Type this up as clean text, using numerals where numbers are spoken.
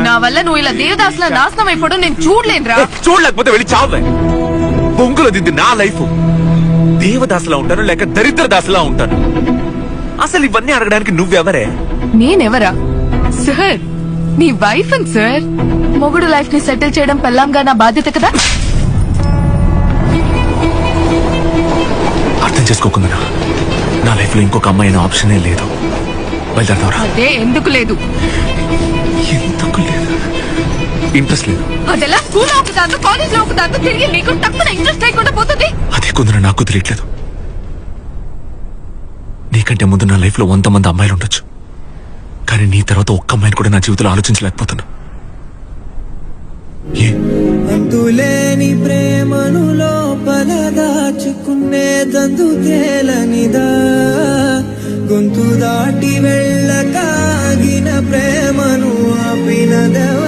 నా వల్ల నువ్వు ఇలా దేవదాసుల నాశనం అయిపోవడం నేను చూడలేనురా. చూడలేకపోతే వెళ్ళి చావే. బొంగులో దిద్ది నా లైఫ్. దేవదాసులా ఉంటాను లేక దరిద్ర దాసులా ఉంటాను. అసలు ఇవన్నీ అడగడానికి నువ్వెవరే? నేనెవరా సార్? నీ వైఫ్ సార్. మొగుడు లైఫ్ ని సెటిల్ చేయడం పెళ్ళాంగా నా బాధ్యత కదా. అర్థం చేసుకోకుండా నా లైఫ్ లో ఇంకొక అమ్మాయి అయిన ఆప్షనే లేదు. బయలుదేరతావరా? అదే ఎందుకు లేదు? ఎందుకు లేదు? ఇంట్రెస్ట్ లేదు. అదెలా స్కూల్ ఆపుతాను కాలేజ్ లో ఆపుతాను తిరిగి నీకు తక్కువ ఇంట్రెస్ట్ లేకుండా పోతుంది. అదే కొందరు నాకు తెలియట్లేదు. నీకంటే ముందు నా లైఫ్ లో 100 మంది అమ్మాయిలు ఉండొచ్చు, కానీ నీ తర్వాత ఒక్క అమ్మాయిని కూడా నా జీవితంలో ఆలోచించలేకపోతున్నా. అంతులేని ప్రేమను లోపల దాచుకునేదందు తేలనిదా, గొంతు దాటి వెళ్ళకాగిన ప్రేమను ఆపినదెవ